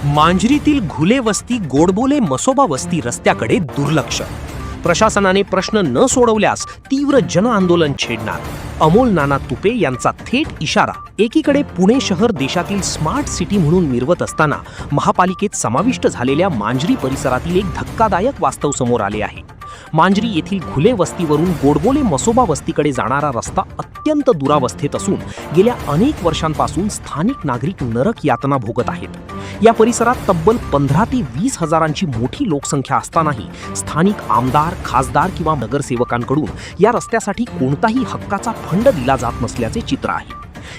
मांजरीतील घुले वस्ती गोडबोले मसोबा वस्ती रस्त्याकडे दुर्लक्ष. प्रशासनाने प्रश्न न सोडवल्यास तीव्र जनआंदोलन छेडणार. अमोल नाना तुपे यांचा थेट इशारा. एकीकडे पुणे शहर देशातील स्मार्ट सिटी म्हणून मिरवत असताना महापालिकेत समाविष्ट झालेल्या मांजरी परिसरातील एक धक्कादायक वास्तव समोर आले आहे. मांजरी येथील घुले वस्तीवरून गोडबोले मसोबा वस्तीकडे जाणारा रस्ता अत्यंत दुरावस्थेत असून गेल्या अनेक वर्षांपासून स्थानिक नागरिक नरक यातना भोगत आहेत. या परिसरात तब्बल 15 ते 20 हजारांची मोठी लोकसंख्या असतानाही स्थानिक आमदार, खासदार किंवा नगरसेवकांकडून या रस्त्यासाठी कोणताही हक्काचा फंड दिला जात नसल्याचे चित्र आहे.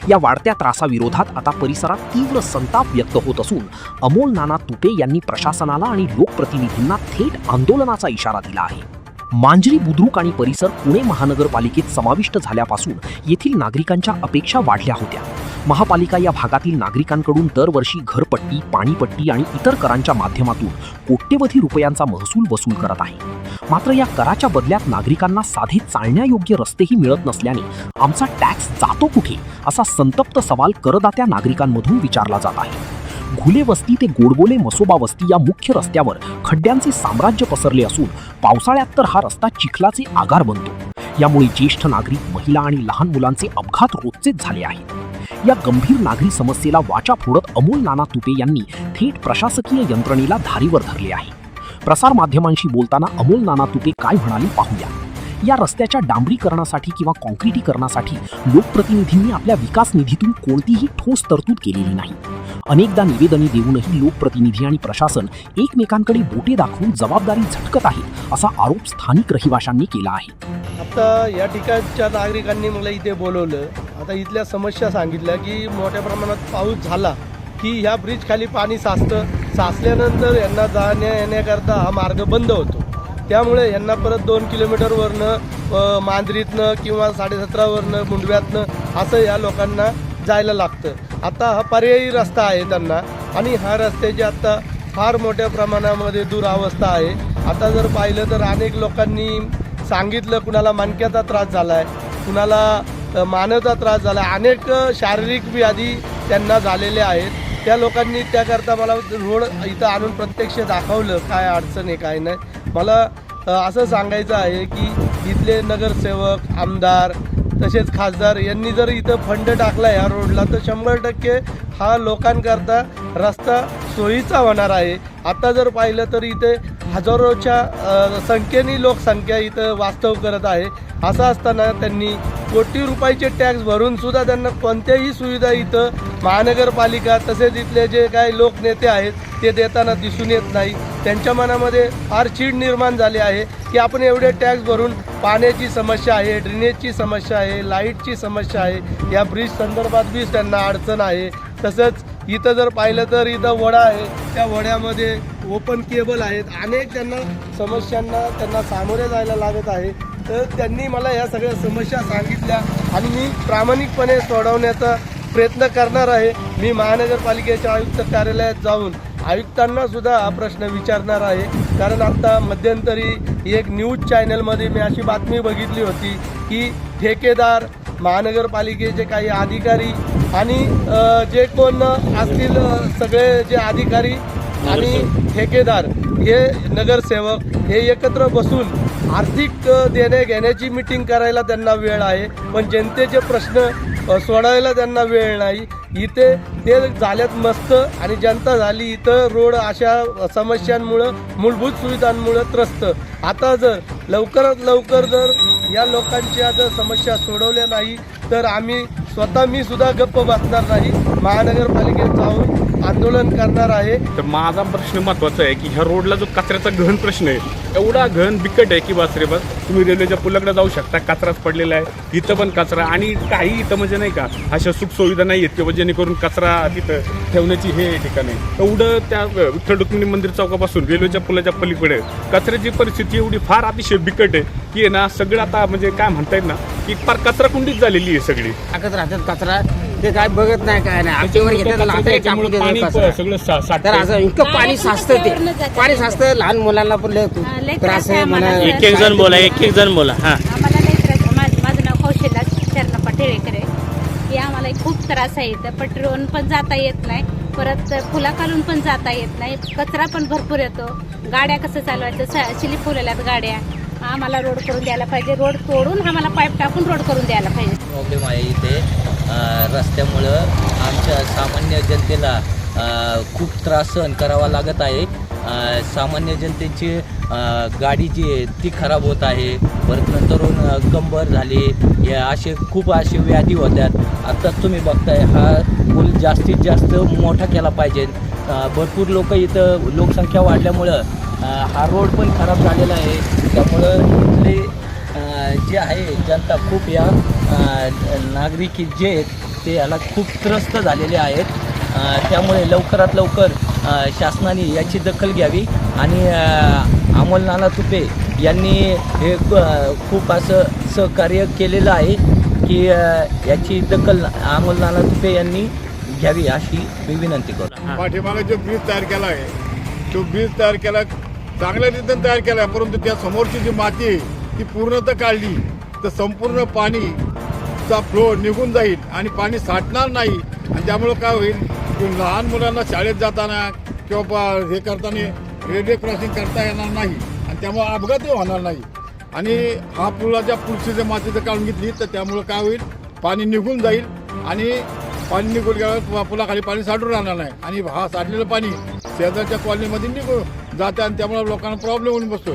या वाढत्या त्रासाविरोधात आता परिसरात तीव्र संताप व्यक्त होत असून अमोल नाना तुपे यांनी प्रशासनाला आणि लोकप्रतिनिधींना थेट आंदोलनाचा इशारा दिला आहे. मांजरी, बुद्रुक आणि परिसर पुणे महानगरपालिकेत समाविष्ट झाल्यापासून येथील नागरिकांच्या अपेक्षा वाढल्या होत्या. महापालिका या भागातील नागरिकांकडून दरवर्षी घरपट्टी, पाणीपट्टी आणि इतर करांच्या माध्यमातून कोट्यवधी रुपयांचा महसूल वसूल करत आहे. मात्र या कराच्या बदल्यात नागरिकांना साधे चालण्यायोग्य रस्तेही मिळत नसल्याने आमचा टॅक्स जातो कुठे, असा संतप्त सवाल करदात्या नागरिकांमधून विचारला जात आहे. घुले वस्ती ते गोडबोले मसोबा वस्ती या मुख्य रस्त्यावर खड्ड्यांचे साम्राज्य पसरले असून पावसाळ्यात तर हा रस्ता चिखलाचे आगार बनतो. यामुळे ज्येष्ठ नागरिक, महिला आणि लहान मुलांचे अपघात रोजचेच झाले आहेत. या गंभीर नागरी समस्येला वाचा फोडत अमोल नाना तुपे यांनी थेट प्रशासकीय यंत्रणेला धारीवर धरले आहे. प्रसार माध्यमांशी बोलताना अमोल नाना तुपे काय म्हणाले पाहूया. या रस्त्याच्या डांबरीकरणासाठी किंवा कॉन्क्रिटीकरणासाठी लोकप्रतिनिधींनी आपल्या विकास निधीतून कोणतीही ठोस तरतूद केलेली नाही. अनेकदा निवेदने देऊनही लोकप्रतिनिधी आणि प्रशासन एकमेकांकडे बोटे दाखवून जबाबदारी झटकत आहे, असा आरोप स्थानिक रहिवाशांनी केला आहे. आता या ठिकाणच्या नागरिकांनी मला इथे बोलवलं. आता इथल्या समस्या सांगितल्या की मोठ्या प्रमाणात पाऊस झाला की ह्या ब्रिज खाली पाणी साचतं. साचल्यानंतर यांना जाण्या येण्याकरता हा मार्ग बंद होतो. त्यामुळे यांना परत 2 किलोमीटरवरनं मांजरीतनं किंवा 17.5वरनं मुंडव्यातनं असं या लोकांना जायला लागतं. आता हा पर्यायी रस्ता आहे त्यांना आणि ह्या रस्त्याची आता फार मोठ्या प्रमाणामध्ये दुरावस्था आहे. आता जर पाहिलं तर अनेक लोकांनी सांगितलं, कुणाला मणक्याचा त्रास झाला आहे, कुणाला मानेचा त्रास झाला आहे, अनेक शारीरिक व्याधी त्यांना झालेल्या आहेत. त्या लोकांनी त्याकरता मला रोड इथं आणून प्रत्यक्ष दाखवलं काय अडचण आहे काय नाही. मला असं सांगायचं आहे की इथले नगरसेवक, आमदार तसेच खासदार यांनी जर इथं फंड टाकला या रोडला तर 100% हा लोकांकरता रस्ता सोयीचा होणार आहे. आता जर पाहिलं तर इथे हजारोच्या संख्येने लोकसंख्या इथं वास्तव करत आहे. असं असताना त्यांनी कोटी रुपयाचे टॅक्स भरून सुद्धा त्यांना कोणत्याही सुविधा इथं महानगरपालिका तसेच इथले जे काही लोकनेते आहेत ते देताना दिसून येत नाही. त्यांच्या मनामध्ये फार चीड निर्माण झाली आहे की आपण एवढे टॅक्स भरून पाण्याची समस्या आहे, ड्रेनेजची समस्या आहे, लाईटची समस्या आहे, या ब्रिज संदर्भात बी त्यांना अडचण आहे. तसंच इथं जर पाहिलं तर इथं वडा आहे, त्या वड्यामध्ये ओपन केबल आहेत. अनेक त्यांना समस्यांना त्यांना सामोरे जायला लागत आहे. तर त्यांनी मला या सगळ्या समस्या सांगितल्या आणि मी प्रामाणिकपणे सोडवण्याचा प्रयत्न करणार आहे. मी महानगरपालिकेच्या आयुक्त कार्यालयात जाऊन आयुक्तांना सुद्धा हा प्रश्न विचारणार आहे. कारण आता मध्यंतरी एक न्यूज चॅनलमध्ये मी अशी बातमी बघितली होती की ठेकेदार, महानगरपालिकेचे काही अधिकारी आणि जे कोण असतील सगळे जे अधिकारी आणि ठेकेदार हे नगरसेवक हे एकत्र बसून आर्थिक देणे घेण्याची मीटिंग करायला त्यांना वेळ आहे, पण जनतेचे प्रश्न सोडवायला त्यांना वेळ नाही. इथे ते झाल्यात मस्त आणि जनता झाली इथं रोड अशा समस्यांमुळं, मूलभूत सुविधांमुळं त्रस्त. आता जर लवकरात लवकर जर या लोकांच्या जर समस्या सोडवल्या नाही तर मी सुद्धा गप्प बसणार नाही. महानगरपालिकेत जाऊन आंदोलन करणार आहे. तर माझा प्रश्न महत्त्वाचा आहे की ह्या रोडला जो कचऱ्याचा गहन प्रश्न आहे, एवढा गहन बिकट आहे की बस रे बस. तुम्ही रेल्वेच्या पुलाकडे जाऊ शकता, कचराच पडलेला आहे. इथं पण कचरा आणि काही इथं म्हणजे नाही का अशा सुखसुविधा नाही आहेत किंवा जेणेकरून कचरा तिथं ठेवण्याची हे ठिकाण आहे. एवढं त्या विठ्ठल रुक्मिणी मंदिर चौकापासून रेल्वेच्या पुलाच्या पलीकडे कचऱ्याची परिस्थिती एवढी फार अतिशय बिकट आहे की ना सगळं आता म्हणजे काय म्हणता येईल ना की फार कचरा कुंडीच झालेली आहे सगळी. टाकत राहतात कचरा, ते काय बघत नाही काय नाही. आमच्यावर घेतात तर असं इतकं पाणी साचतं, ते पाणी साचतं. लहान मुलांना पण त्रास आहे म्हणा. एक एक जण बोला. हां, आम्हाला लई त्रास. माझं नाव कौशल्या शरण पटेळेकर आहे. की आम्हाला खूप त्रास आहे. इथं पेट्रोल पण जाता येत नाही. परत पुलाखालून पण जाता येत नाही, कचरा पण भरपूर येतो, गाड्या कसं चालवायचं, स्लिप होलेल्यात गाड्या. आम्हाला रोड करून द्यायला पाहिजे, रोड तोडून आम्हाला पाईप टाकून रोड करून द्यायला पाहिजे. प्रॉब्लेम आहे इथे रस्त्यामुळं आमच्या सामान्य जनतेला खूप त्रास सहन करावा लागत आहे. सामान्य जनतेची गाडी जी आहे ती खराब होत आहे. परत नंतरून कंबर झाली, या खूप असे व्याधी होत्यात. आत्ताच तुम्ही बघताय हा पूल जास्तीत जास्त मोठा केला पाहिजे. भरपूर लोक इथं लोकसंख्या वाढल्यामुळं हा रोड पण खराब झालेला आहे. त्यामुळं इथले जे आहे जनता खूप या नागरिक जे आहेत ते याला खूप त्रस्त झालेले आहेत. त्यामुळे लवकरात लवकर शासनाने याची दखल घ्यावी आणि अमोल नाना तुपे यांनी हे खूप असं सहकार्य केलेलं आहे की याची दखल अमोल नाना तुपे यांनी घ्यावी अशी मी विनंती करतो. पाठीमागे जो ब्रिज तयार केला आहे तो ब्रिज तयार केला चांगल्या रीतीने तयार केला आहे, परंतु त्या समोरची जी माती आहे ती पूर्णतः काढली तर संपूर्ण पाणीचा फ्लो निघून जाईल आणि पाणी साठणार नाही. आणि त्यामुळं काय होईल की लहान मुलांना शाळेत जाताना किंवा हे करताना रेल्वे क्रॉसिंग करता येणार नाही आणि त्यामुळं अपघातही होणार नाही. आणि हा पुलाच्या पुढची जर माती जर काढून घेतली तर त्यामुळं काय होईल, पाणी निघून जाईल आणि पाणी निघून गेल्यावर पुलाखाली पाणी साठून राहणार नाही आणि हा साठलेलं पाणी शेजारच्या कॉलनीमध्ये निघून जाते आणि त्यामुळे लोकांना प्रॉब्लेम होऊन बसतो.